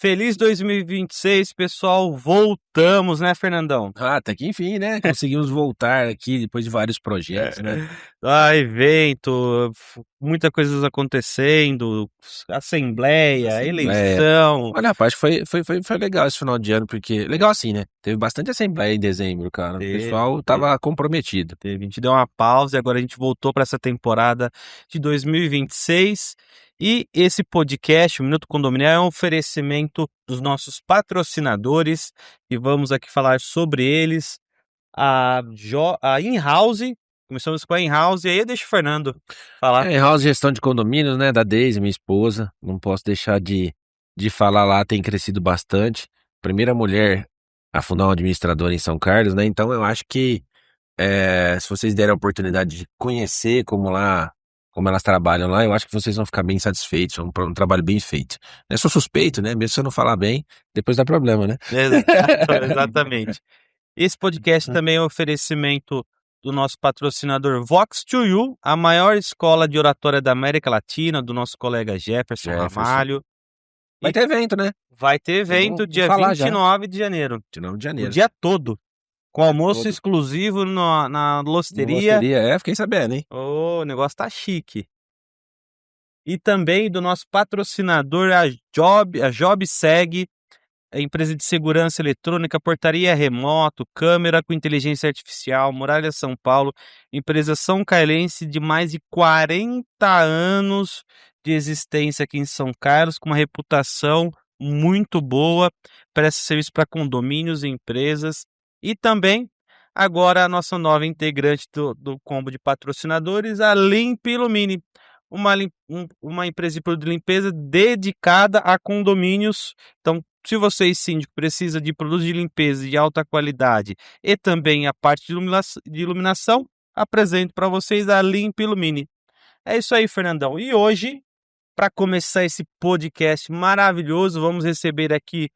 Feliz 2026, pessoal. Voltamos, né, Fernandão? Até que enfim, né? Conseguimos voltar aqui depois de vários projetos, né? Evento, muita coisa acontecendo, assembleia, eleição. Olha, rapaz, foi legal esse final de ano, porque. Legal assim, né? Teve bastante assembleia em dezembro, cara. O pessoal tava comprometido. A gente deu uma pausa e agora a gente voltou para essa temporada de 2026. E esse podcast, o Minuto Condominial, é um oferecimento dos nossos patrocinadores e vamos aqui falar sobre eles. A In-House, começamos com a In-House e aí eu deixo o Fernando falar. House Gestão de Condomínios, né? Da Deise, minha esposa. Não posso deixar de falar lá, tem crescido bastante. Primeira mulher a fundar uma administradora em São Carlos, né? Então eu acho que se vocês derem a oportunidade de conhecer como elas trabalham lá, eu acho que vocês vão ficar bem satisfeitos. É um trabalho bem feito. Eu sou suspeito, né? Mesmo se eu não falar bem, depois dá problema, né? Exatamente. Esse podcast também é um oferecimento do nosso patrocinador Vox2U, a maior escola de oratória da América Latina, do nosso colega Jefferson Ramalho. Vai ter evento, né? Vai ter evento dia 29 de janeiro. 29 de O janeiro. dia todo. Com almoço exclusivo na Losteria. Fiquei sabendo, hein? O negócio tá chique. E também do nosso patrocinador, a JobSeg, a empresa de segurança eletrônica, portaria remoto, câmera com inteligência artificial, Muralha São Paulo, empresa são carlense de mais de 40 anos de existência aqui em São Carlos, com uma reputação muito boa, presta serviço para condomínios e empresas. E também, agora, a nossa nova integrante do combo de patrocinadores, a Limp Illumine, uma empresa de limpeza dedicada a condomínios. Então, se você, síndico, precisa de produtos de limpeza de alta qualidade e também a parte de iluminação, apresento para vocês a Limp Illumine. É isso aí, Fernandão. E hoje, para começar esse podcast maravilhoso, vamos receber aqui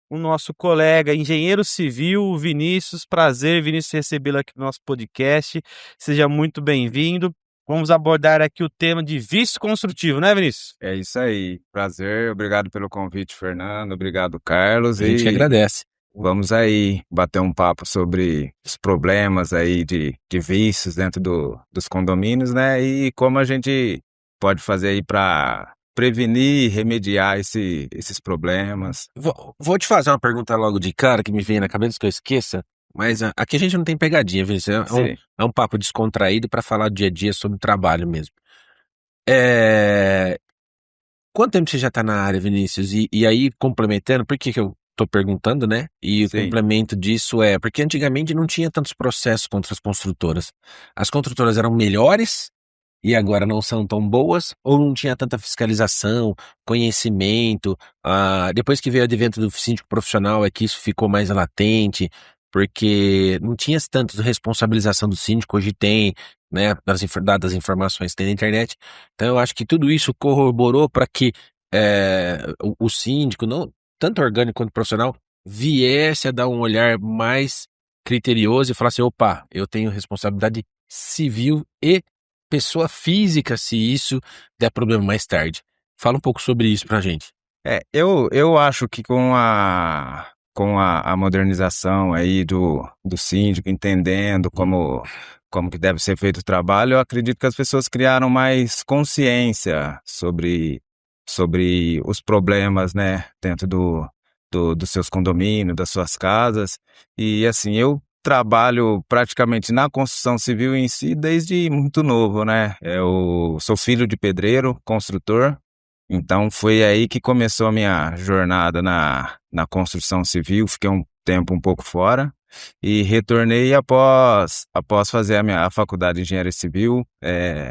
o nosso colega, engenheiro civil, Vinícius. Prazer, Vinícius, recebê-lo aqui no nosso podcast. Seja muito bem-vindo. Vamos abordar aqui o tema de vício construtivo, né, Vinícius? É isso aí. Prazer. Obrigado pelo convite, Fernando. Obrigado, Carlos. A gente que agradece. Vamos aí bater um papo sobre os problemas aí de vícios dentro dos condomínios, né? E como a gente pode fazer aí para prevenir e remediar esses problemas. Vou te fazer uma pergunta logo de cara que me vem na cabeça que eu esqueça. Mas aqui a gente não tem pegadinha, Vinícius. É um papo descontraído para falar do dia a dia sobre trabalho mesmo. Quanto tempo você já tá na área, Vinícius? E aí, complementando, por que eu tô perguntando, né? E o complemento disso porque antigamente não tinha tantos processos contra as construtoras. As construtoras eram melhores e agora não são tão boas, ou não tinha tanta fiscalização, conhecimento. Depois que veio o advento do síndico profissional, é que isso ficou mais latente, porque não tinha tanto responsabilização do síndico, hoje tem, né, dadas as informações que tem na internet. Então eu acho que tudo isso corroborou para que o síndico, não tanto orgânico quanto profissional, viesse a dar um olhar mais criterioso e falar assim, opa, eu tenho responsabilidade civil e pessoa física se isso der problema mais tarde. Fala um pouco sobre isso pra gente. Eu acho que com a modernização aí do síndico, entendendo como que deve ser feito o trabalho, eu acredito que as pessoas criaram mais consciência sobre os problemas, né, dentro dos seus condomínios, das suas casas. E assim, eu trabalho praticamente na construção civil em si desde muito novo, né? Eu sou filho de pedreiro, construtor. Então foi aí que começou a minha jornada na construção civil. Fiquei um tempo um pouco fora e retornei após fazer a faculdade de engenharia civil.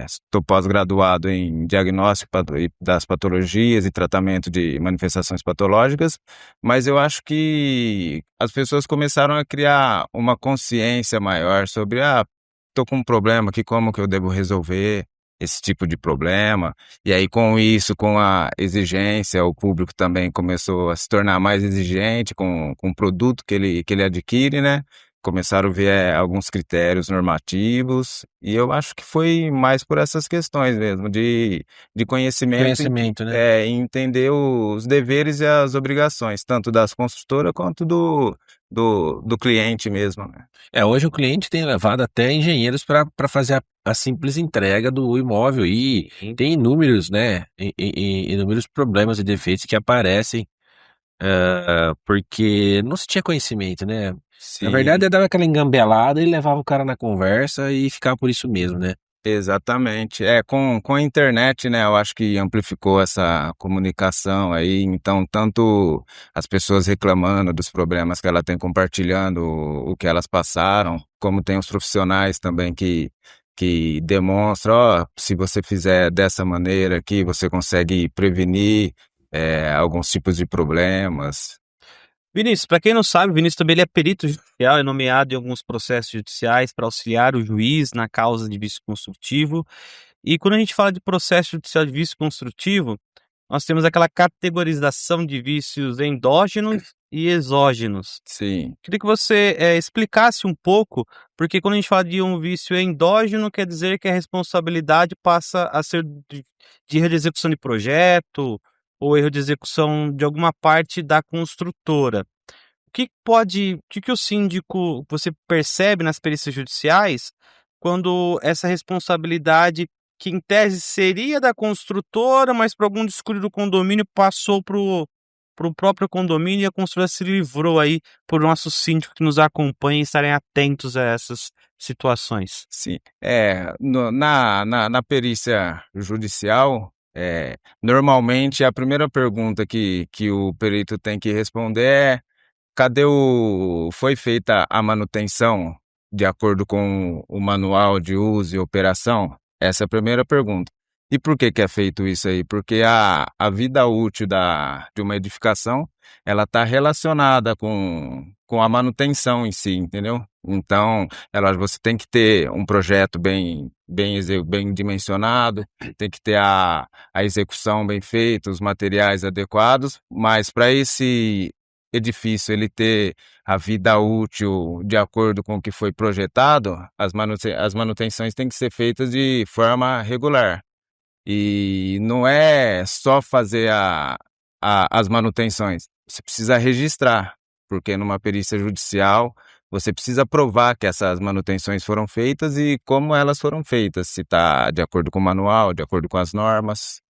Estou pós-graduado em diagnóstico das patologias e tratamento de manifestações patológicas, mas eu acho que as pessoas começaram a criar uma consciência maior sobre estou com um problema aqui, como que eu devo resolver esse tipo de problema. E aí, com isso, com a exigência, o público também começou a se tornar mais exigente com o produto que ele adquire, né? começaram a ver alguns critérios normativos, e eu acho que foi mais por essas questões mesmo, de conhecimento, né? em entender os deveres e as obrigações, tanto das construtoras quanto do cliente mesmo, né? Hoje o cliente tem levado até engenheiros para fazer a simples entrega do imóvel e tem inúmeros, né, inúmeros problemas e defeitos que aparecem porque não se tinha conhecimento, né? Na Sim, verdade, dava aquela engambelada e levava o cara na conversa e ficava por isso mesmo, né? exatamente. Com a internet, né, eu acho que amplificou essa comunicação aí, então tanto as pessoas reclamando dos problemas que ela tem, compartilhando o que elas passaram, como tem os profissionais também que demonstram, ó, se você fizer dessa maneira aqui, você consegue prevenir alguns tipos de problemas. Vinícius, para quem não sabe, o Vinícius também ele é perito judicial, é nomeado em alguns processos judiciais para auxiliar o juiz na causa de vício construtivo. E quando a gente fala de processo judicial de vício construtivo, nós temos aquela categorização de vícios endógenos e exógenos. Sim. Queria que você explicasse um pouco, porque quando a gente fala de um vício endógeno, quer dizer que a responsabilidade passa a ser de erro de execução de projeto ou erro de execução de alguma parte da construtora. O que o síndico você percebe nas perícias judiciais quando essa responsabilidade, que em tese seria da construtora, mas por algum descuido do condomínio passou para o próprio condomínio e a construtora se livrou aí por nosso síndico que nos acompanha e estarem atentos a essas situações? Sim, na perícia judicial, normalmente a primeira pergunta que o perito tem que responder é: foi feita a manutenção de acordo com o manual de uso e operação? Essa é a primeira pergunta. E por que é feito isso aí? Porque a vida útil de uma edificação, ela está relacionada com a manutenção em si, entendeu? Então, você tem que ter um projeto bem dimensionado, tem que ter a execução bem feita, os materiais adequados, mas para esse edifício ele ter a vida útil de acordo com o que foi projetado, as manutenções têm que ser feitas de forma regular. E não é só fazer as manutenções, você precisa registrar, porque numa perícia judicial você precisa provar que essas manutenções foram feitas e como elas foram feitas, se está de acordo com o manual, de acordo com as normas.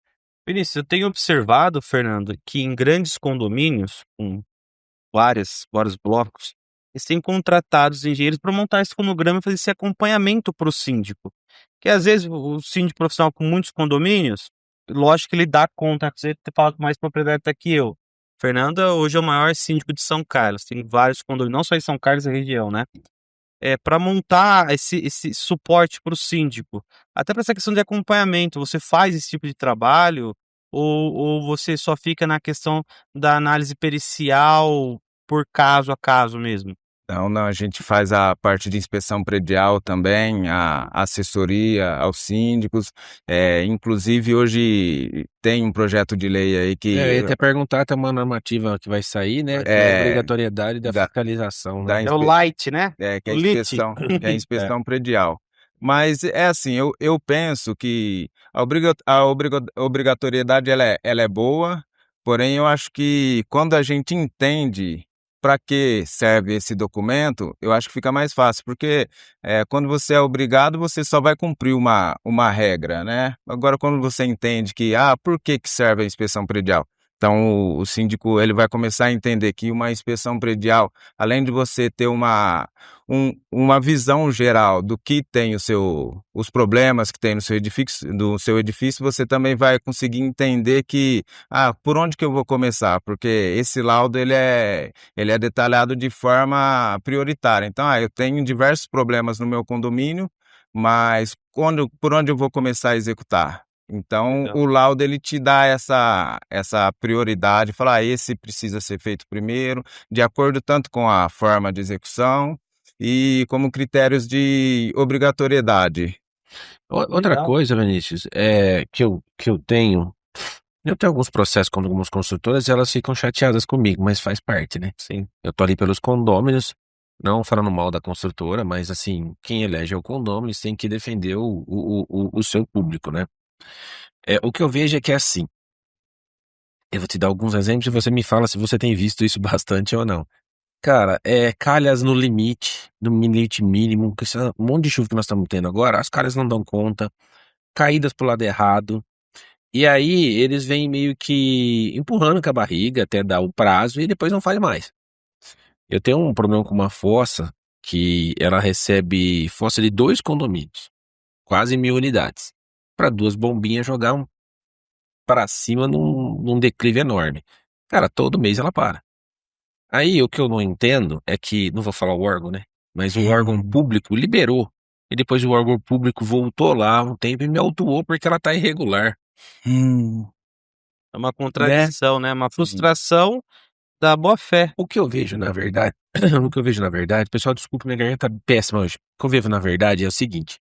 Vinícius, eu tenho observado, Fernando, que em grandes condomínios, com vários blocos, eles têm contratado os engenheiros para montar esse cronograma e fazer esse acompanhamento para o síndico. Que às vezes o síndico profissional com muitos condomínios, lógico que ele dá conta, você fala com mais propriedade até que eu. Fernanda hoje é o maior síndico de São Carlos, tem vários condomínios, não só em São Carlos e região, né? Para montar esse suporte para o síndico, até para essa questão de acompanhamento, você faz esse tipo de trabalho ou você só fica na questão da análise pericial por caso a caso mesmo? Não, a gente faz a parte de inspeção predial também, a assessoria aos síndicos, inclusive hoje tem um projeto de lei aí que... Eu ia até perguntar, tem uma normativa que vai sair, né? Que é a obrigatoriedade da fiscalização, né? É o light, né? Que é O a lit. inspeção, que é a inspeção predial. Mas é assim, eu penso que a obrigatoriedade ela é boa, porém eu acho que quando a gente entende para que serve esse documento, eu acho que fica mais fácil, porque quando você é obrigado, você só vai cumprir uma regra, né? Agora, quando você entende por que serve a inspeção predial? Então, o síndico ele vai começar a entender que uma inspeção predial, além de você ter uma visão geral do que tem os problemas que tem no seu edifício, você também vai conseguir entender que, por onde que eu vou começar? Porque esse laudo ele é detalhado de forma prioritária. Então, eu tenho diversos problemas no meu condomínio, mas por onde eu vou começar a executar? Então, Legal. o laudo ele te dá essa prioridade, falar, esse precisa ser feito primeiro, de acordo tanto com a forma de execução e como critérios de obrigatoriedade. Outra Legal. coisa, Vinícius, que eu tenho alguns processos com algumas construtoras e elas ficam chateadas comigo, mas faz parte, né? Sim. Eu tô ali pelos condôminos Não falando mal da construtora, mas assim, quem elege é o condomínio, eles têm que defender o seu público, né? O que eu vejo é que é assim, eu vou te dar alguns exemplos e você me fala se você tem visto isso bastante ou não. Cara, calhas no limite mínimo, que esse monte de chuva que nós estamos tendo agora, as calhas não dão conta, caídas pro lado errado, e aí eles vêm meio que empurrando com a barriga até dar o prazo e depois não faz mais. Eu tenho um problema com uma fossa que ela recebe fossa de 2 condomínios, quase 1.000 unidades, para 2 bombinhas jogar para cima num declive enorme. Cara, todo mês ela para. Aí o que eu não entendo é que, não vou falar o órgão, né? Mas o órgão público liberou. E depois o órgão público voltou lá um tempo e me autuou porque ela tá irregular, É uma né? contradição, né? Uma frustração da boa fé. O que eu vejo, na verdade, pessoal, desculpa, minha garganta tá péssima hoje. O que eu vejo, na verdade, é o seguinte: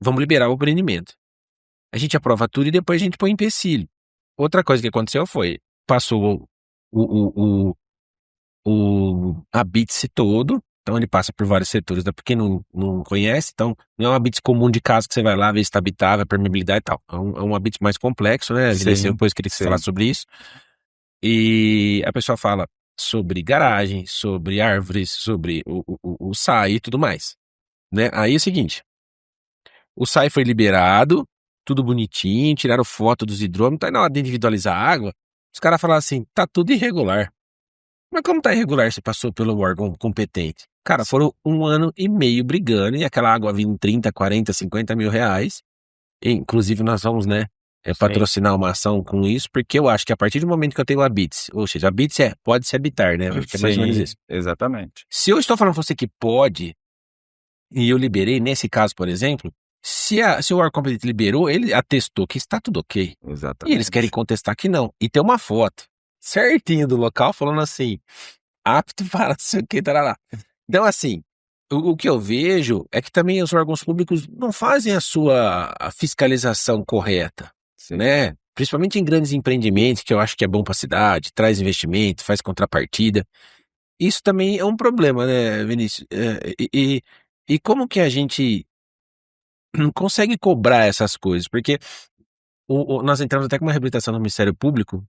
vamos liberar o empreendimento. A gente aprova tudo e depois a gente põe empecilho. Outra coisa que aconteceu foi, passou o, a BITS todo, então ele passa por vários setores, pra quem não conhece, então não é uma BITS comum de casa que você vai lá ver se está habitável, permeabilidade e tal. É uma BITS mais complexo, né? Sim, Depois queria que você sim. falasse sobre isso. E a pessoa fala sobre garagem, sobre árvores, sobre o SAI e tudo mais, né? Aí é o seguinte, o SAI foi liberado, tudo bonitinho, tiraram foto dos hidrômetros, aí na hora de individualizar a água, os caras falaram assim, tá tudo irregular. Mas como tá irregular, você passou pelo órgão competente? Cara, foram 1 ano e meio brigando e aquela água vindo 30, 40, 50 mil reais. E, inclusive, nós vamos, né, Sim. patrocinar uma ação com isso, porque eu acho que a partir do momento que eu tenho a BITS, ou seja, a BITS pode-se habitar, né? Acho que é mais ou menos Sim, isso. exatamente. Se eu estou falando pra você que pode, e eu liberei, nesse caso, por exemplo, se o órgão competente liberou, ele atestou que está tudo ok. E eles Exatamente. querem contestar que não. E tem uma foto certinho do local falando assim, apto para não sei o que, tarará. Então, assim, o que eu vejo é que também os órgãos públicos não fazem a fiscalização correta, Sim. né? Principalmente em grandes empreendimentos, que eu acho que é bom para a cidade, traz investimento, faz contrapartida. Isso também é um problema, né, Vinícius? E como que a gente não consegue cobrar essas coisas? Porque nós entramos até com uma reabilitação no Ministério Público,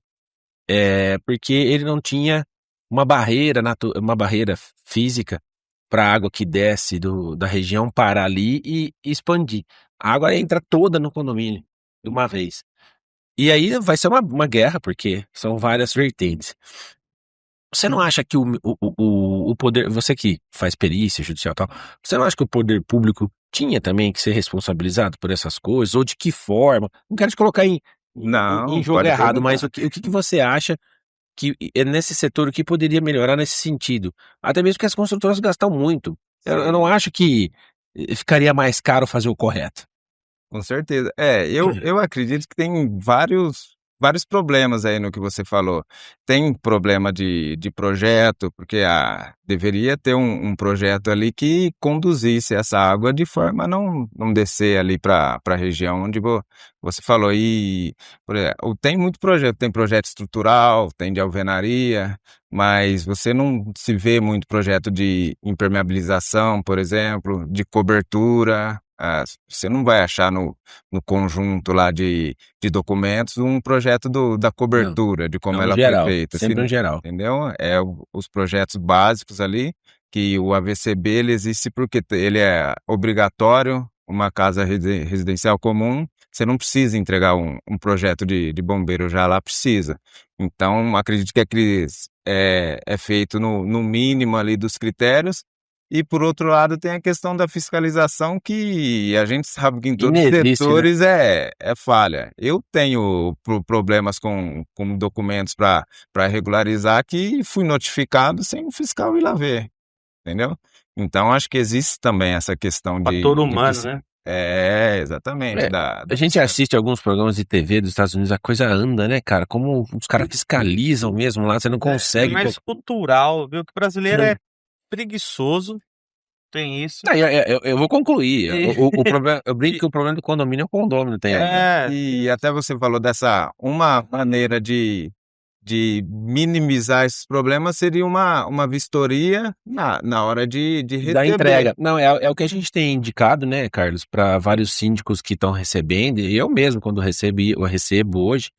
porque ele não tinha uma barreira física para a água que desce da região parar ali e expandir. A água entra toda no condomínio de uma vez. E aí vai ser uma guerra, porque são várias vertentes. Você não acha que o poder, você que faz perícia judicial e tal, você não acha que o poder público tinha também que ser responsabilizado por essas coisas? Ou de que forma? Não quero te colocar em Não, jogo pode errado, mas perguntar. o que você acha que é nesse setor o que poderia melhorar nesse sentido? Até mesmo que as construtoras gastam muito. Eu não acho que ficaria mais caro fazer o correto. Com certeza. Eu acredito que tem vários problemas aí no que você falou. Tem problema de projeto, porque deveria ter um projeto ali que conduzisse essa água de forma a não descer ali para a região onde você falou. E, por exemplo, tem muito projeto, tem projeto estrutural, tem de alvenaria, mas você não se vê muito projeto de impermeabilização, por exemplo, de cobertura. Você não vai achar no conjunto lá de documentos um projeto da Não, cobertura, de é como um ela foi geral, feita, sempre um geral. entendeu? Os projetos básicos ali, que o AVCB ele existe porque ele é obrigatório, uma casa residencial comum, você não precisa entregar um projeto de bombeiro, já lá precisa. Então, acredito que aqueles é feito no mínimo ali dos critérios. E por outro lado tem a questão da fiscalização que a gente sabe que em todos os Inexiste, né? setores é falha. Eu tenho problemas com documentos para regularizar que fui notificado sem o fiscal ir lá ver, entendeu? Então acho que existe também essa questão Fator de humano, né? exatamente, É, da a gente fiscal. assiste alguns programas de TV dos Estados Unidos, a coisa anda, né, cara? Como os caras fiscalizam mesmo lá, você não É consegue. mais cultural, viu? Que o brasileiro é preguiçoso, tem isso. Não, eu vou concluir. E, O problema, eu brinco que o problema do condomínio é o condomínio tem aí. é, E até você falou dessa uma maneira de de minimizar esses problemas seria uma vistoria na hora de Da receber. entrega. Não, é o que a gente tem indicado, né, Carlos, para vários síndicos que estão recebendo, e eu mesmo, quando eu recebo hoje,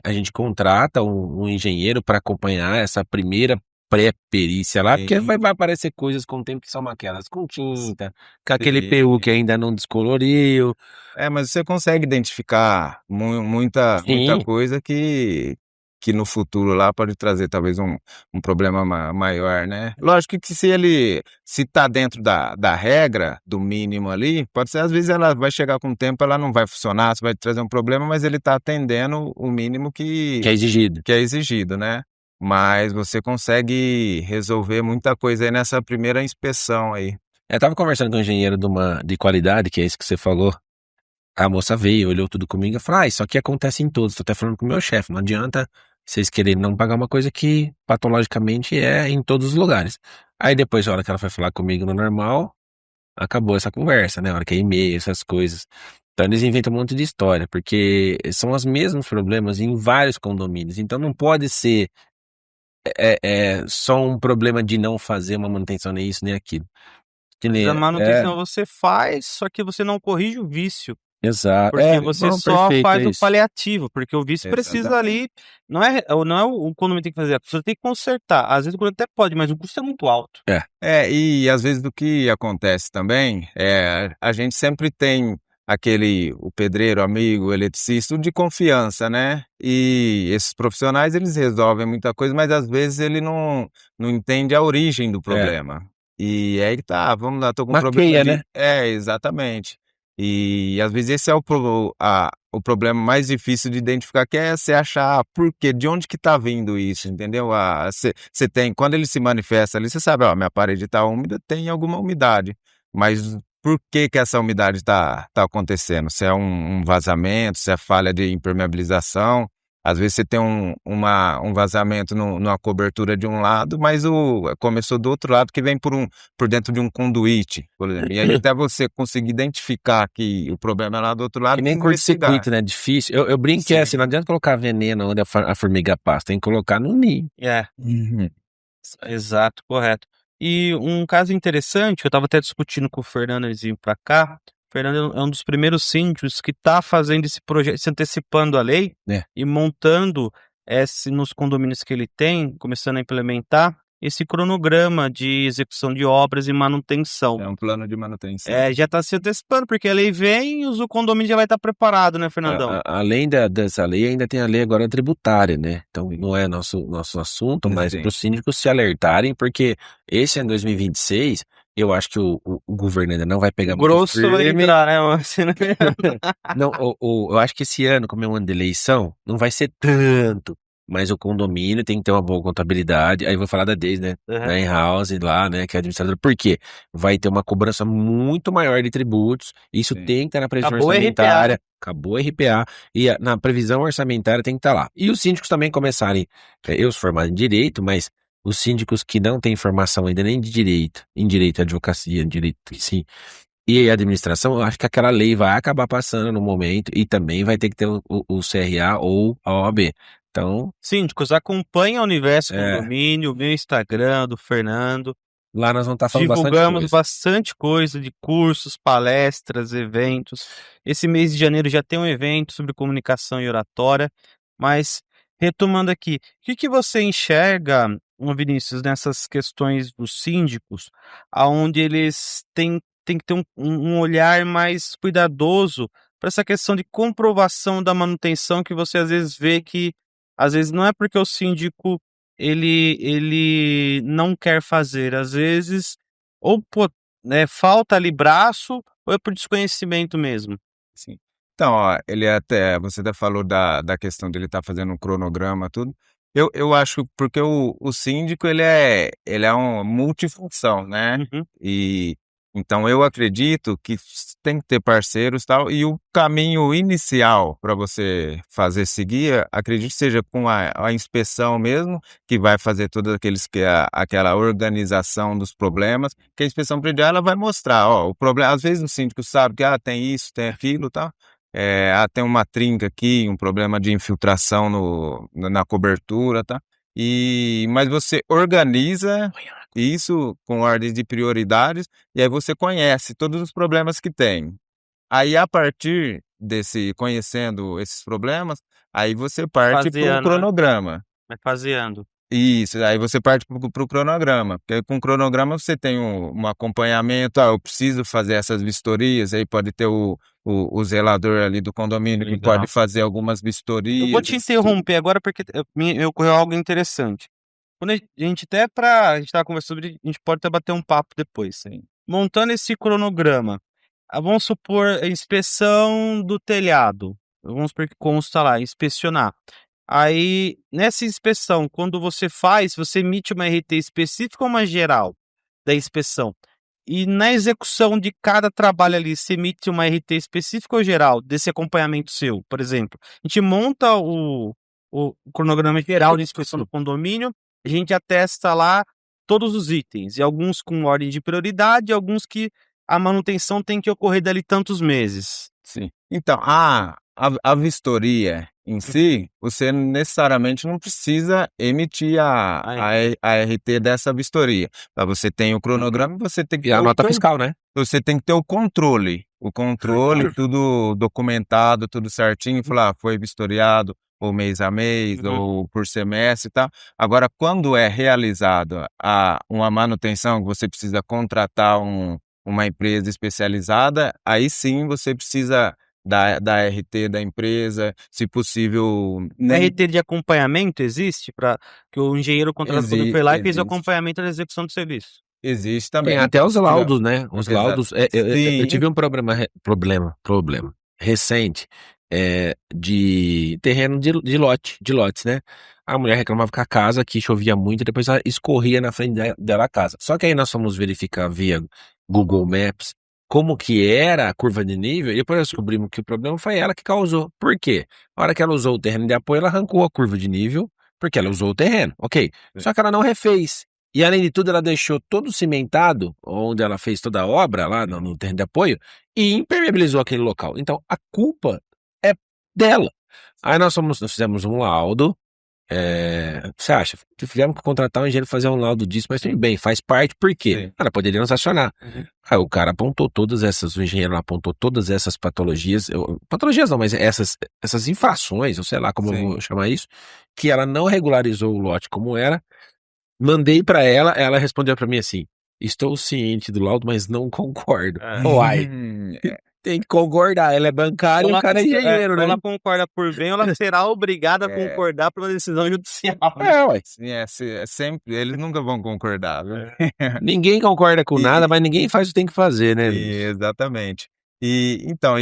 a gente contrata um engenheiro para acompanhar essa primeira pré-perícia lá, porque Sim, vai aparecer coisas com o tempo que são aquelas com tinta, com aquele sim. PU que ainda não descoloriu. Mas você consegue identificar muita Sim, coisa que no futuro lá pode trazer talvez um problema maior, né? Lógico que se tá dentro da regra, do mínimo ali, pode ser, às vezes ela vai chegar com o tempo, ela não vai funcionar, você vai trazer um problema, mas ele tá atendendo o mínimo que é exigido. que é exigido, né? Mas você consegue resolver muita coisa aí nessa primeira inspeção aí. Eu tava conversando com um engenheiro de qualidade, que é isso que você falou. A moça veio, olhou tudo comigo e falou: isso aqui acontece em todos. Tô até falando com o meu chefe. Não adianta vocês quererem não pagar uma coisa que patologicamente é em todos os lugares. Aí depois, na hora que ela foi falar comigo no normal, acabou essa conversa, né? A hora que é e-mail, essas coisas. Então eles inventam um monte de história, porque são os mesmos problemas em vários condomínios. Então não pode ser só um problema de não fazer uma manutenção, nem isso, nem aquilo. Que Às vezes nem, a manutenção você faz, só que você não corrige o vício. exato. Porque você Não, só perfeito, faz é o isso. paliativo, porque o vício precisa ali, não é o condomínio tem que fazer, a pessoa tem que consertar. Às vezes o condomínio até pode, mas o custo é muito alto. E às vezes o que acontece também a gente sempre tem o pedreiro, amigo, o eletricista, o de confiança, né? E esses profissionais, eles resolvem muita coisa, mas às vezes ele não entende a origem do problema. E aí que tá, vamos lá, tô com um problema Maqueia, né? exatamente. E às vezes esse é o problema mais difícil de identificar, que é você achar por quê, de onde que tá vindo isso, entendeu? Você tem, quando ele se manifesta ali, você sabe, ó, minha parede tá úmida, tem alguma umidade, mas por que essa umidade tá acontecendo? Se é um vazamento, se é falha de impermeabilização, às vezes você tem um vazamento numa cobertura de um lado, mas começou do outro lado que vem por dentro de um conduíte, por exemplo. E aí até você conseguir identificar que o problema é lá do outro lado, Que nem precisa investigar. curto-circuito, né? Difícil. Eu brinco que é assim, não adianta colocar veneno onde a formiga passa, tem que colocar no ninho. Exato, correto. E um caso interessante, eu estava até discutindo com o Fernando, eles vinham para cá. O Fernando é um dos primeiros síndicos que está fazendo esse projeto, se antecipando a lei e montando nos condomínios que ele tem, começando a implementar esse cronograma de execução de obras e manutenção. É um plano de manutenção. Já está se antecipando, porque a lei vem e o condomínio já vai estar preparado, né, Fernandão? Além dessa lei, ainda tem a lei agora tributária, né? Então não é nosso assunto, mas para os síndicos se alertarem, porque esse é em 2026, eu acho que o governo ainda não vai pegar muito Grosso vai firme. entrar, né? Não, eu acho que esse ano, como é um ano de eleição, não vai ser tanto. Mas o condomínio tem que ter uma boa contabilidade. Aí eu vou falar da Deis, né? Da in-house lá, né? Que é administradora. Por quê? Vai ter uma cobrança muito maior de tributos. Isso tem que estar na previsão Acabou o orçamentária. Acabou o RPA. E na previsão orçamentária tem que estar lá. E os síndicos também começarem. Eu sou formado em direito, mas os síndicos que não têm formação ainda nem de direito, em direito, advocacia, em direito, sim, e a administração, eu acho que aquela lei vai acabar passando no momento e também vai ter que ter o CRA ou a OAB. Então, síndicos, acompanhem o Universo Condomínio, o meu Instagram, do Fernando. lá nós vamos estar falando Divulgamos bastante coisa de cursos, palestras, eventos. Esse mês de janeiro já tem um evento sobre comunicação e oratória. Mas, retomando aqui, o que você enxerga, Vinícius, nessas questões dos síndicos, onde eles têm que ter um olhar mais cuidadoso para essa questão de comprovação da manutenção, que você às vezes vê que, às vezes, não é porque o síndico ele não quer fazer, às vezes, ou falta ali braço, ou é por desconhecimento mesmo. Sim. Então, ó, você até falou da questão dele estar fazendo um cronograma, tudo. Eu acho porque o síndico, ele é uma multifunção, né? E então eu acredito que tem que ter parceiros e tal, e o caminho inicial para você seguir, acredito que seja com a inspeção mesmo, que vai fazer todos aquela organização dos problemas, que a inspeção predial ela vai mostrar, ó, o problema, às vezes o síndico sabe que tem isso, tem aquilo, tal, tem uma trinca aqui, um problema de infiltração na cobertura, tá? Mas você organiza isso com ordem de prioridades e aí você conhece todos os problemas que tem. Aí, a partir conhecendo esses problemas, aí você parte para um cronograma. Vai faseando. Isso, aí você parte para o cronograma, porque com o cronograma você tem um acompanhamento, eu preciso fazer essas vistorias, aí pode ter o zelador ali do condomínio que pode fazer algumas vistorias. Eu vou te interromper agora porque me ocorreu algo interessante. Quando a gente estava conversando sobre, a gente pode até bater um papo depois. Sim. Montando esse cronograma, vamos supor a inspeção do telhado, vamos supor que consta lá, inspecionar. Aí, nessa inspeção, quando você faz, você emite uma RT específica ou uma geral da inspeção? E na execução de cada trabalho ali, você emite uma RT específica ou geral desse acompanhamento seu, por exemplo? A gente monta o cronograma geral de inspeção do condomínio, a gente atesta lá todos os itens, e alguns com ordem de prioridade, e alguns que a manutenção tem que ocorrer dali tantos meses. Sim. Então, a vistoria em si, você necessariamente não precisa emitir a RT dessa vistoria. Você tem o cronograma, você tem que E a nota fiscal, né? Você tem que ter o controle, tudo documentado, tudo certinho, falar, foi vistoriado ou mês a mês, ou por semestre e tal. Agora, quando é realizado uma manutenção, que você precisa contratar uma empresa especializada, aí sim você precisa da RT da empresa, se possível. RT de acompanhamento existe para que o engenheiro contratou foi lá e fez o acompanhamento da execução do serviço? Existe também. Tem até os laudos, né? Os laudos. Eu tive um problema recente de terreno de lotes, né? A mulher reclamava que a casa que chovia muito e depois ela escorria na frente dela a casa. Só que aí nós fomos verificar via Google Maps como que era a curva de nível, e depois nós descobrimos que o problema foi ela que causou. Por quê? Na hora que ela usou o terreno de apoio, ela arrancou a curva de nível, porque ela usou o terreno, ok. Só que ela não refez. E além de tudo, ela deixou todo cimentado, onde ela fez toda a obra, lá no terreno de apoio, e impermeabilizou aquele local. Então, a culpa é dela. Aí nós fizemos um laudo. Você acha? Tivemos que contratar um engenheiro para fazer um laudo disso, mas tudo bem, faz parte, por quê? Ela poderia nos acionar. Aí o cara apontou o engenheiro apontou todas essas patologias, patologias não, mas essas infrações, ou sei lá como eu vou chamar isso, que ela não regularizou o lote como era. Mandei pra ela respondeu pra mim assim: estou ciente do laudo, mas não concordo. Uai, tem que concordar, ela é bancária e o cara é engenheiro, né? Ou ela concorda por bem, ou ela será obrigada a concordar por uma decisão judicial. Ué. Sempre, eles nunca vão concordar, viu? Ninguém concorda com nada, mas ninguém faz o que tem que fazer, né? Exatamente. Então,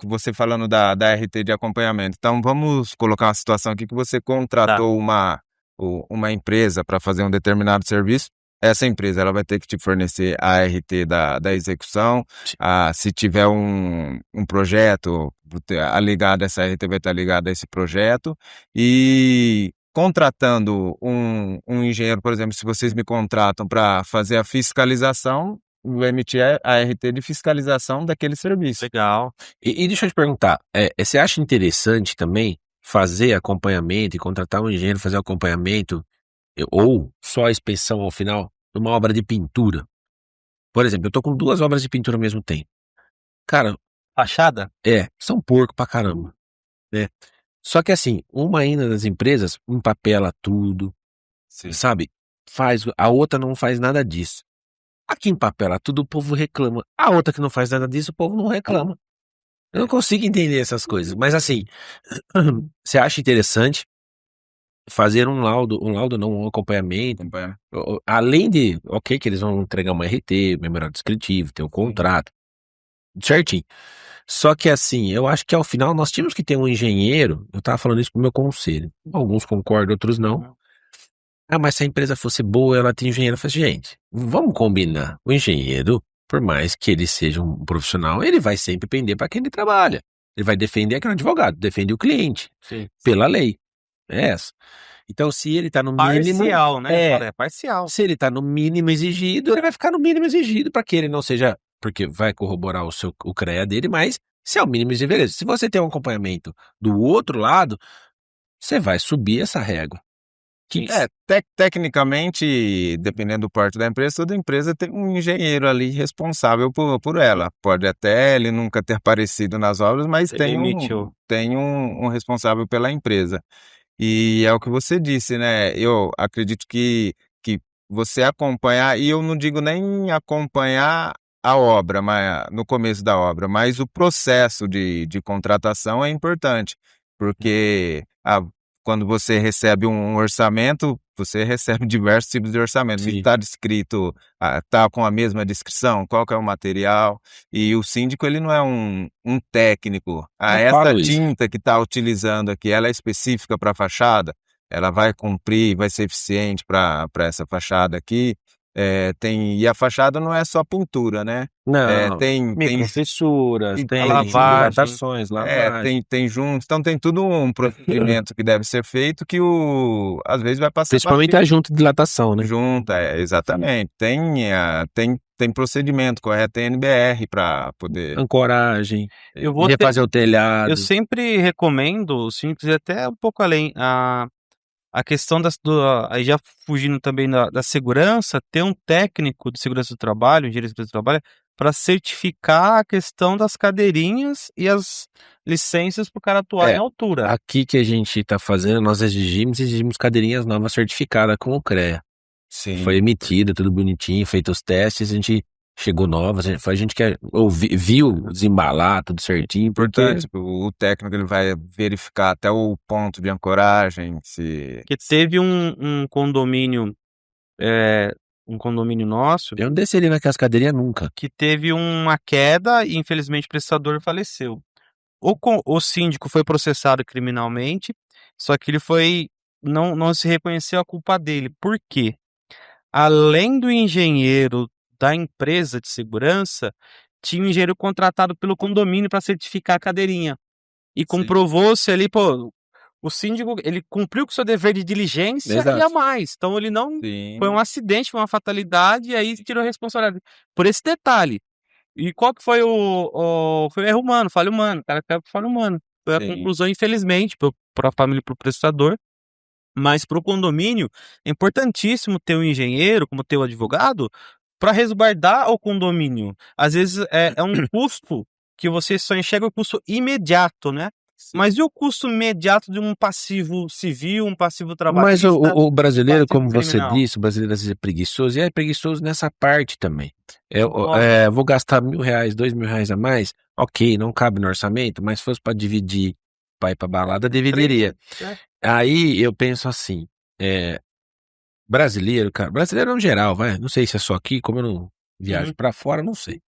você falando da RT de acompanhamento, então vamos colocar uma situação aqui que você contratou uma empresa para fazer um determinado serviço. Essa empresa ela vai ter que te fornecer a RT da execução. Se tiver um projeto ligado, essa RT vai estar ligada a esse projeto. E contratando um engenheiro, por exemplo, se vocês me contratam para fazer a fiscalização, vou emitir a RT de fiscalização daquele serviço. Legal. E deixa eu te perguntar, você acha interessante também fazer acompanhamento e contratar um engenheiro fazer acompanhamento ou só a inspeção ao final de uma obra de pintura? Por exemplo, eu tô com 2 obras de pintura ao mesmo tempo. Cara, fachada? São porco pra caramba, né? Só que assim, uma ainda das empresas empapela tudo, sabe? A outra não faz nada disso. A que empapela tudo, o povo reclama. A outra que não faz nada disso, o povo não reclama. Eu não consigo entender essas coisas. Mas assim, você acha interessante fazer um acompanhamento, além de, ok, que eles vão entregar uma RT, memorial descritivo, ter um contrato, certinho. Só que assim, eu acho que ao final nós tínhamos que ter um engenheiro, eu tava falando isso pro meu conselho, alguns concordam, outros não. Mas se a empresa fosse boa, ela tem engenheiro. Eu falei, gente, vamos combinar, o engenheiro, por mais que ele seja um profissional, ele vai sempre pender para quem ele trabalha. Ele vai defender aquele advogado, defende o cliente, pela lei. É essa. Então, se ele tá no mínimo... Parcial, né? Parcial. Se ele tá no mínimo exigido, ele vai ficar no mínimo exigido para que ele não seja... Porque vai corroborar o CREA dele, mas Se é o mínimo de beleza. Se você tem um acompanhamento do outro lado, você vai subir essa régua. Tecnicamente, dependendo do porte da empresa, toda empresa tem um engenheiro ali responsável por ela. Pode até ele nunca ter aparecido nas obras, mas tem um responsável pela empresa. E é o que você disse, né? Eu acredito que você acompanhar, e eu não digo nem acompanhar a obra, mas no começo da obra, mas o processo de contratação é importante, porque quando você recebe um orçamento, você recebe diversos tipos de orçamento. Sim. Está descrito, está com a mesma descrição, qual que é o material, e o síndico ele não é um técnico. Essa tinta que está utilizando aqui, ela é específica para a fachada, ela vai cumprir, vai ser eficiente para essa fachada aqui. E a fachada não é só pintura, né? Não, Tem microfissuras, tem lavagem, lavagem. Tem junto, então tem tudo um procedimento que deve ser feito que às vezes vai passar. Principalmente a junta de dilatação, né? Junta, exatamente. Tem procedimento correto, tem NBR para poder. Ancoragem, refazer o telhado. Eu sempre recomendo, os síndicos ir até um pouco além, a questão aí já fugindo também da segurança, ter um técnico de segurança do trabalho, engenheiro de segurança do trabalho, para certificar a questão das cadeirinhas e as licenças para o cara atuar em altura. Aqui que a gente está fazendo, nós exigimos cadeirinhas novas certificadas com o CREA. Sim. Foi emitida, tudo bonitinho, feito os testes, a gente chegou novas, a gente quer viu desembalar tudo certinho. Importante, o técnico ele vai verificar até o ponto de ancoragem. Porque teve um condomínio, um condomínio nosso. Eu não desceria naquelas cadeirinhas nunca. Que teve uma queda e infelizmente o prestador faleceu. O síndico foi processado criminalmente, só que ele não se reconheceu a culpa dele. Por quê? Além do engenheiro da empresa de segurança, tinha um engenheiro contratado pelo condomínio para certificar a cadeirinha. E comprovou-se ali, o síndico, ele cumpriu com o seu dever de diligência. Exato. E a mais. Então ele não... Sim. Foi um acidente, foi uma fatalidade, e aí tirou a responsabilidade por esse detalhe. E qual que foi foi o erro humano, falha humana, o cara pega por falha humana. Foi a conclusão, infelizmente, para a família e para o prestador. Mas para o condomínio, é importantíssimo ter um engenheiro, como ter o advogado, para resguardar o condomínio. Às vezes é um custo que você só enxerga o custo imediato, né? Sim. Mas e o custo imediato de um passivo civil, um passivo trabalhista? Mas o brasileiro, como você disse, o brasileiro às vezes é preguiçoso, e é preguiçoso nessa parte também. Vou gastar R$1.000, R$2.000 a mais, ok, não cabe no orçamento, mas se fosse para dividir, para ir para balada, dividiria. Aí eu penso assim, brasileiro, cara, brasileiro no geral, não sei se é só aqui, como eu não viajo para fora, não sei.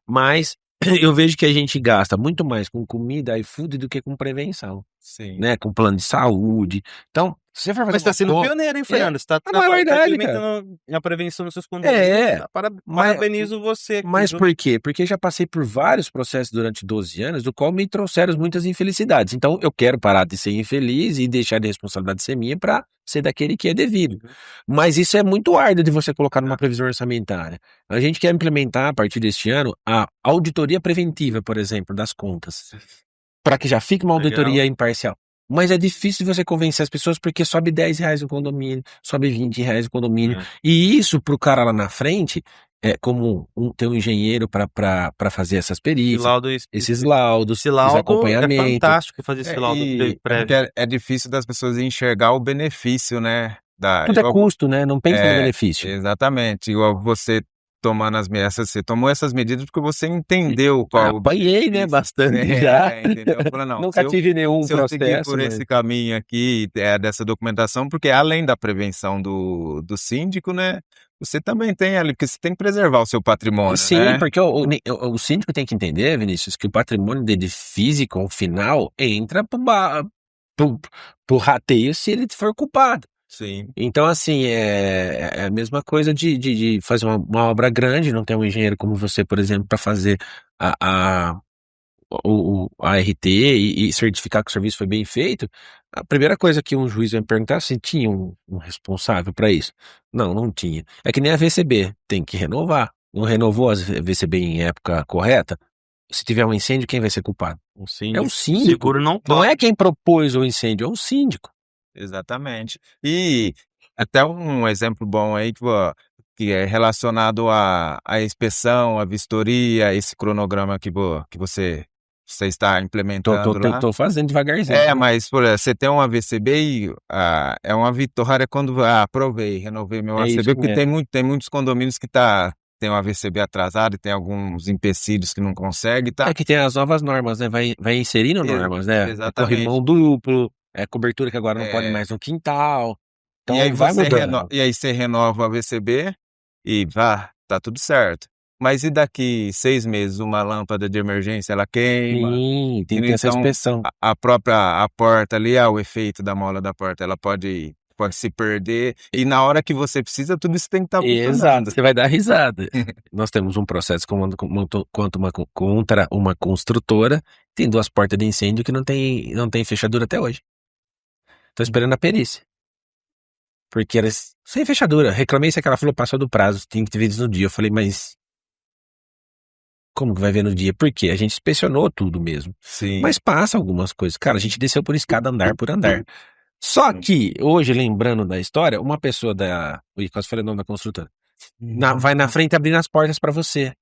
Mas eu vejo que a gente gasta muito mais com comida e food do que com prevenção. Sim. Né? Com plano de saúde. Então, se você for fazer. Mas tá sendo pioneiro, hein, Fernando? Você tá implementando a prevenção nos seus condomínios. Parabenizo você. Mas por quê? Porque já passei por vários processos durante 12 anos, do qual me trouxeram muitas infelicidades. Então, eu quero parar de ser infeliz e deixar de responsabilidade ser minha para ser daquele que é devido. Mas isso é muito árduo de você colocar numa previsão orçamentária. A gente quer implementar, a partir deste ano, a auditoria preventiva, por exemplo, das contas. Para que já fique uma auditoria imparcial. Mas é difícil você convencer as pessoas porque sobe R$10 o condomínio, sobe R$20 o condomínio. E isso pro cara lá na frente é como ter um engenheiro para fazer essas perícias, esses laudos, esse acompanhamento. É fantástico fazer esse laudo prévio. É difícil das pessoas enxergar o benefício, né? Tudo é custo, né? Não pensa no benefício. Exatamente. Igual você tomando você tomou essas medidas porque você entendeu qual... Apanhei, né, bastante já. Entendeu? Falei, não, nunca tive nenhum processo. Se eu seguir por esse caminho aqui, dessa documentação, porque além da prevenção do síndico, né, você também tem ali, porque você tem que preservar o seu patrimônio, Sim, né? Porque o síndico tem que entender, Vinícius, que o patrimônio dele físico, ao final, entra pro rateio se ele for culpado. Sim. Então, assim, é a mesma coisa de fazer uma obra grande, não ter um engenheiro como você, por exemplo, para fazer a RT e certificar que o serviço foi bem feito. A primeira coisa que um juiz vai me perguntar é se tinha um responsável para isso. Não tinha. É que nem a VCB, tem que renovar. Não renovou a VCB em época correta? se tiver um incêndio, quem vai ser culpado? O É o o síndico. seguro não Não cobre. é quem propôs o incêndio, é o síndico. Exatamente. E até um exemplo bom aí que é relacionado à inspeção, à vistoria, esse cronograma que você está implementando lá. Tô fazendo devagarzinho. Mas por exemplo, você tem um AVCB e é uma vitória quando aprovei, renovei meu É isso AVCB, porque mesmo. tem muitos condomínios que tem um AVCB atrasado e tem alguns empecilhos que não consegue, tá? É que tem as novas normas, né? Vai inserindo normas, né? É Exatamente. corrimão duplo, é cobertura que agora não pode É. mais no quintal. E aí Então vai mudando. você renova o AVCB e tá tudo certo. Mas e daqui 6 meses uma lâmpada de emergência ela queima? Sim, tem que ter essa Então inspeção. a própria porta ali, o efeito da mola da porta, ela pode se perder e na hora que você precisa tudo isso tem que estar funcionando. Exato, você vai dar risada. Nós temos um processo contra uma construtora, tem 2 portas de incêndio que não tem fechadura até hoje. Tô esperando a perícia. Porque era sem fechadura. Reclamei se ela falou passou do prazo, tem que ter visto no dia. Eu falei, mas como que vai ver no dia? Por quê? A gente inspecionou tudo mesmo. Sim. Mas passa algumas coisas. Cara, a gente desceu por escada andar por andar. Só que, hoje, lembrando da história, uma pessoa Ui, quase falei o nome da construtora. Vai na frente abrindo as portas pra você.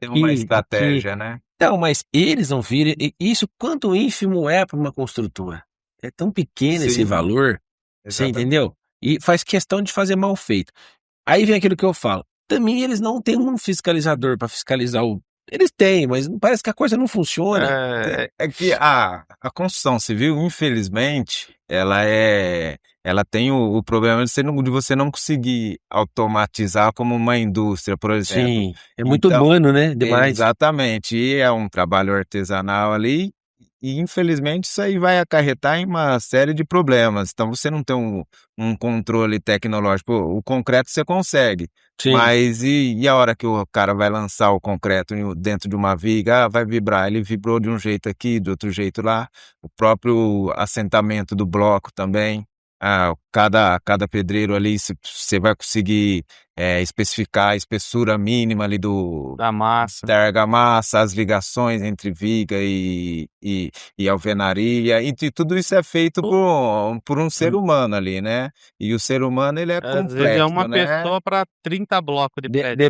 Tem uma estratégia, né? Então, mas eles não viram. Isso quanto ínfimo é pra uma construtora. É tão pequeno esse Sim. valor. Você Exatamente. entendeu? E faz questão de fazer mal feito. Aí vem aquilo que eu falo. Também eles não têm um fiscalizador pra fiscalizar o. Eles têm, mas parece que a coisa não funciona. É que a construção civil, infelizmente, ela tem o problema de você não conseguir automatizar como uma indústria, por exemplo. Sim, é muito Então, humano, né? Demais. Exatamente, e é um trabalho artesanal ali, e infelizmente isso aí vai acarretar em uma série de problemas. Então você não tem um controle tecnológico. O concreto você consegue, Sim. mas e a hora que o cara vai lançar o concreto dentro de uma viga, vai vibrar. Ele vibrou de um jeito aqui, de outro jeito lá. O próprio assentamento do bloco também. Cada pedreiro ali, você vai conseguir especificar a espessura mínima ali Da massa. da argamassa, as ligações entre viga e alvenaria, e tudo isso é feito por um ser humano ali, né? E o ser humano, ele é Às vezes complexo, é uma né? pessoa para 30 blocos de prédio.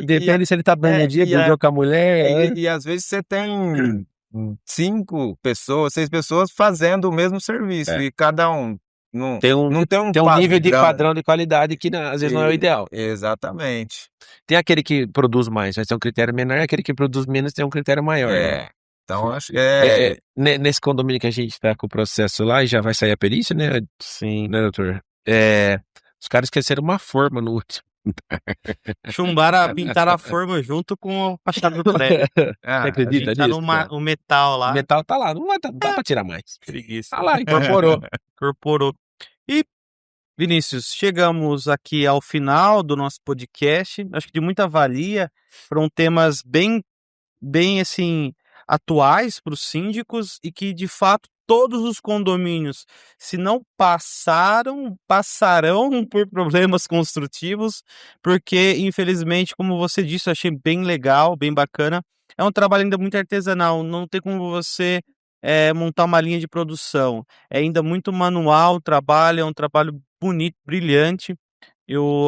Depende se ele tá banhadinho, brigou com a mulher. E às vezes você tem 5 pessoas, 6 pessoas fazendo o mesmo serviço, e cada um não tem um nível de padrão de qualidade que às vezes não é o ideal. Exatamente. Tem aquele que produz mais, mas tem um critério menor, e aquele que produz menos tem um critério maior. Né? Então acho que nesse condomínio que a gente tá com o processo lá e já vai sair a perícia, né? Sim. Né, doutor? Os caras esqueceram uma forma no último. Pintaram a forma junto com a fachada do prédio. Você acredita Pintaram nisso? o metal lá. O metal tá lá, não dá pra tirar mais. Preguiça. Tá lá, incorporou. E, Vinícius, chegamos aqui ao final do nosso podcast. Acho que de muita valia. Foram temas bem assim, atuais para os síndicos e que, de fato, todos os condomínios, se não passarão por problemas construtivos, porque, infelizmente, como você disse, eu achei bem legal, bem bacana. É um trabalho ainda muito artesanal, não tem como você montar uma linha de produção. É ainda muito manual o trabalho, é um trabalho bonito, brilhante.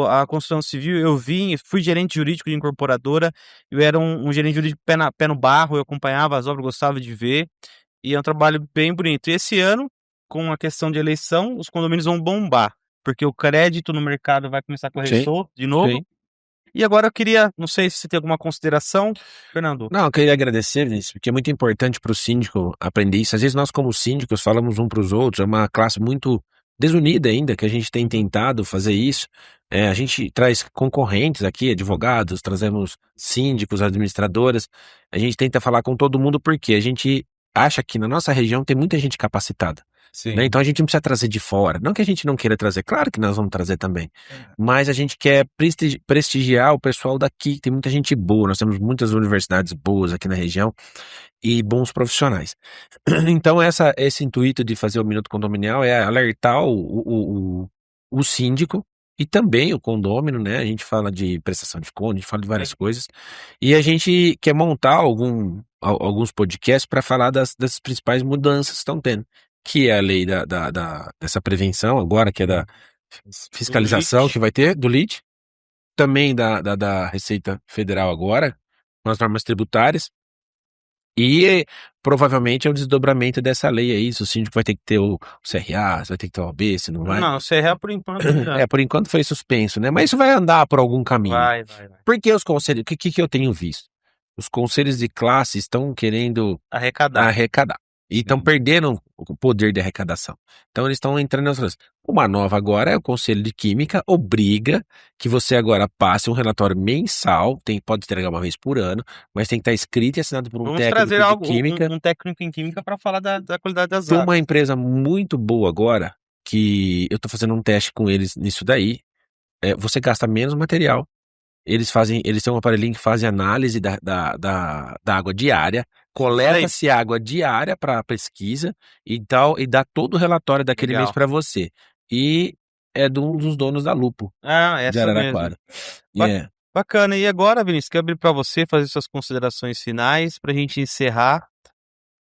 A construção civil, fui gerente jurídico de incorporadora, eu era um gerente jurídico pé no barro, eu acompanhava as obras, gostava de ver, e é um trabalho bem bonito. E esse ano, com a questão de eleição, os condomínios vão bombar, porque o crédito no mercado vai começar a correr solto de novo. Sim. E agora eu queria, não sei se você tem alguma consideração, Fernando. Não, eu queria agradecer, Vinícius, porque é muito importante para o síndico aprender isso. Às vezes nós, como síndicos, falamos um para os outros, é uma classe muito desunida ainda, que a gente tem tentado fazer isso. A gente traz concorrentes aqui, advogados, trazemos síndicos, administradoras. A gente tenta falar com todo mundo porque a gente acha que na nossa região tem muita gente capacitada. Sim. Né? Então a gente não precisa trazer de fora. Não que a gente não queira trazer, claro que nós vamos trazer também. Mas a gente quer prestigiar o pessoal daqui. Tem muita gente boa, nós temos muitas universidades boas aqui na região e bons profissionais. Então esse intuito de fazer o Minuto Condominial é alertar o síndico e também o condômino, né? A gente fala de prestação de conta, a gente fala de várias coisas. E a gente quer montar alguns podcasts para falar das principais mudanças que estão tendo, que é a lei dessa prevenção agora, que é da fiscalização LEAD. que vai ter, do LEAD, também da Receita Federal agora, com as normas tributárias, e provavelmente é o desdobramento dessa lei aí. Se o síndico vai ter que ter o CRA, se vai ter que ter o OAB, se não vai. Não, o CRA por enquanto não. Por enquanto foi suspenso, né? Mas isso vai andar por algum caminho. Vai. Porque os conselhos, o que eu tenho visto? Os conselhos de classe estão querendo Arrecadar. E estão perdendo o poder de arrecadação. Então eles estão entrando nas coisas. Uma nova agora é o Conselho de Química, obriga que você agora passe um relatório mensal, pode entregar uma vez por ano, mas tem que estar escrito e assinado por um Vamos técnico trazer de química. um técnico em química para falar da qualidade das Tem águas. uma empresa muito boa agora, que eu estou fazendo um teste com eles nisso daí. Você gasta menos material. Eles têm um aparelhinho que faz análise da água diária, coleta-se água diária para pesquisa e tal, e dá todo o relatório daquele mês para você. E é de um dos donos da Lupo, de essa Araraquara. mesmo. Bacana. E agora, Vinícius, quero abrir para você fazer suas considerações finais para a gente encerrar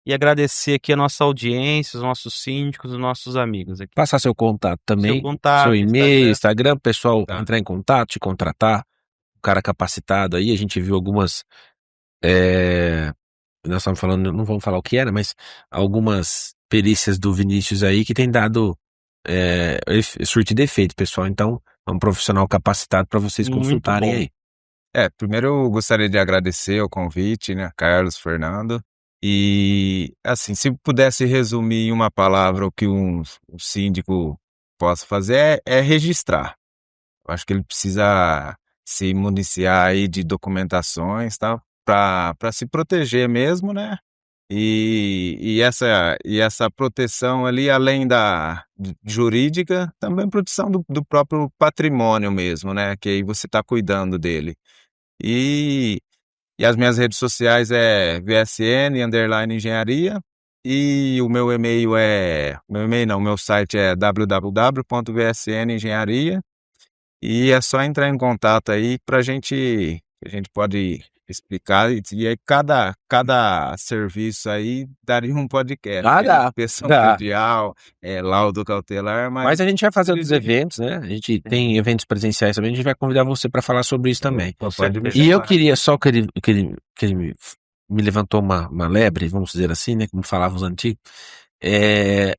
e agradecer aqui a nossa audiência, os nossos síndicos, os nossos amigos aqui. Passar seu contato também, seu e-mail, Instagram, pessoal entrar em contato, te contratar. Cara capacitado aí, a gente viu algumas, nós estamos falando, não vamos falar o que era, mas algumas perícias do Vinícius aí que tem dado surtido efeito, pessoal. Então, é um profissional capacitado para vocês consultarem aí. Primeiro eu gostaria de agradecer o convite, né, Carlos, Fernando. E, assim, se pudesse resumir em uma palavra o que um síndico possa fazer é registrar. Eu acho que ele precisa se municiar aí de documentações, tá? Para se proteger mesmo, né? E essa proteção ali, além da jurídica, também proteção do próprio patrimônio mesmo, né? Que aí você está cuidando dele. E as minhas redes sociais é VSN_engenharia, e o meu e-mail meu site é www.vsnengenharia. E é só entrar em contato aí a gente pode explicar, e aí cada serviço aí daria um podcast. Dá. Inspeção predial, laudo cautelar, mas a gente vai fazer outros eventos, né? A gente tem eventos presenciais também, a gente vai convidar você para falar sobre isso também. E eu queria só que ele me levantou uma lebre, vamos dizer assim, né? Como falavam os antigos.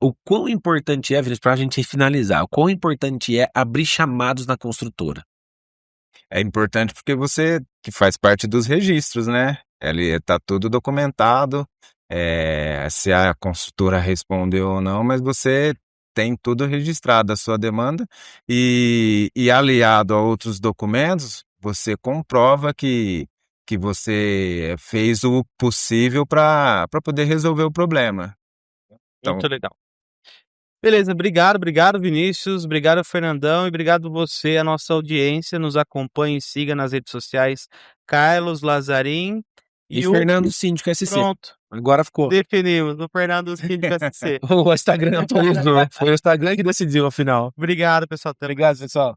O quão importante é, Vinícius, pra gente finalizar, o quão importante é abrir chamados na construtora? É importante porque você que faz parte dos registros, né? Ele tá tudo documentado, se a construtora respondeu ou não, mas você tem tudo registrado, a sua demanda, e aliado a outros documentos, você comprova que você fez o possível para poder resolver o problema. Então, muito legal. Beleza, obrigado Vinícius, obrigado Fernandão, e obrigado você, a nossa audiência. Nos acompanhe e siga nas redes sociais, Carlos Lazarim e Fernando Síndico SC. Pronto. Agora ficou. Definimos, o Fernando Síndico SC. O Instagram atualizou. Foi o Instagram que decidiu, afinal. Obrigado, pessoal. Obrigado, pessoal.